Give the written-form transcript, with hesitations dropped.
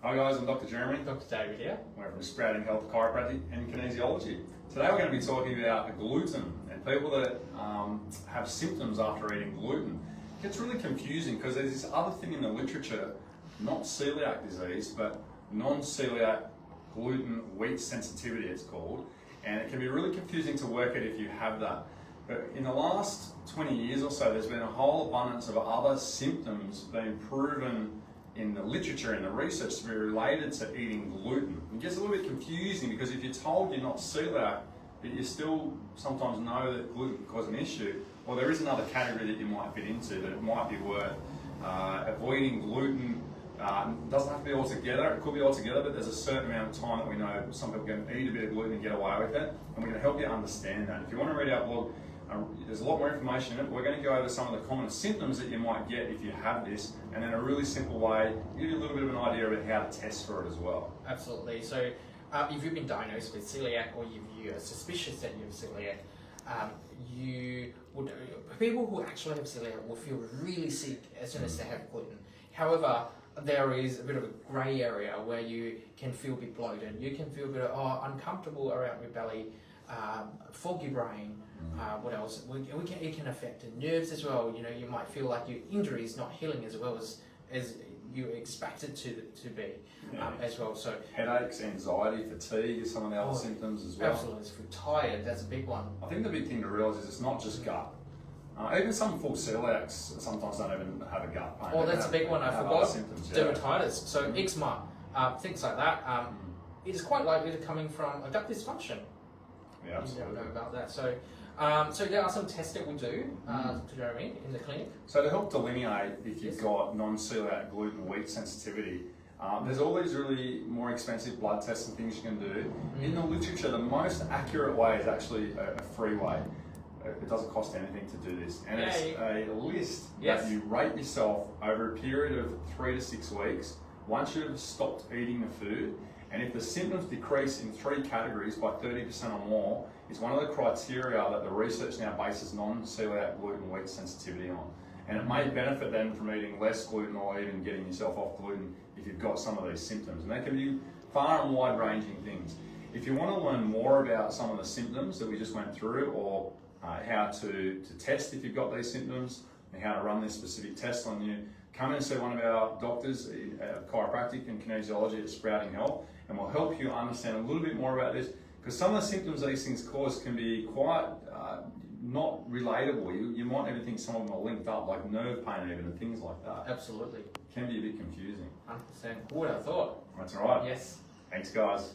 Hi guys, I'm Dr. Jeremy. Dr. David here. We're from Sprouting Health Chiropractic and Kinesiology. Today we're going to be talking about gluten and people that have symptoms after eating gluten. It gets really confusing because there's this other thing in the literature, not celiac disease, but non-celiac gluten wheat sensitivity it's called. And it can be really confusing to work it if you have that. But in the last 20 years or so, there's been a whole abundance of other symptoms being proven in the literature and the research to be related to eating gluten. It gets a little bit confusing because if you're told you're not celiac, but you still sometimes know that gluten can cause an issue, well, there is another category that you might fit into that it might be worth avoiding gluten. It doesn't have to be all together, it could be all together, but there's a certain amount of time that we know some people can eat a bit of gluten and get away with it, and we're going to help you understand that. If you want to read our blog, there's a lot more information in it. We're going to go over some of the common symptoms that you might get if you have this, and in a really simple way, give you a little bit of an idea about how to test for it as well. Absolutely. So if you've been diagnosed with celiac or you're suspicious that you have celiac, people who actually have celiac will feel really sick as soon as they have gluten. However, there is a bit of a grey area where you can feel a bit bloated, you can feel a bit uncomfortable around your belly, foggy brain. What else? It can affect the nerves as well. You know, you might feel like your injury is not healing as well as you expect it to be as well. So headaches, anxiety, fatigue are some of the other symptoms as well. Absolutely, if you're tired, that's a big one. I think the big thing to realise is it's not just gut. Even some full celiacs sometimes don't even have a gut pain. Oh, that's a big one. I forgot. Symptoms, dermatitis. So eczema, things like that. It is quite likely to coming from a gut dysfunction. Yeah, absolutely. You never know about that. So there are some tests that we do, Jeremy, in the clinic. So to help delineate if you've got non-celiac gluten wheat sensitivity, there's all these really more expensive blood tests and things you can do. In the literature, the most accurate way is actually a free way. It doesn't cost anything to do this. And it's a list that you rate yourself over a period of 3 to 6 weeks once you've stopped eating the food. And if the symptoms decrease in 3 categories by 30% or more, is one of the criteria that the research now bases non-celiac gluten wheat sensitivity on. And it may benefit then from eating less gluten or even getting yourself off gluten if you've got some of these symptoms. And they can be far and wide-ranging things. If you want to learn more about some of the symptoms that we just went through, or how to test if you've got these symptoms, and how to run this specific test on you, come in and see one of our doctors, chiropractic and kinesiology at Sprouting Health, and we'll help you understand a little bit more about this, because some of the symptoms these things cause can be quite not relatable. You might even think some of them are linked up, like nerve pain even, and things like that. Absolutely. Can be a bit confusing. 100%. Who would have thought? That's all right. Yes. Thanks, guys.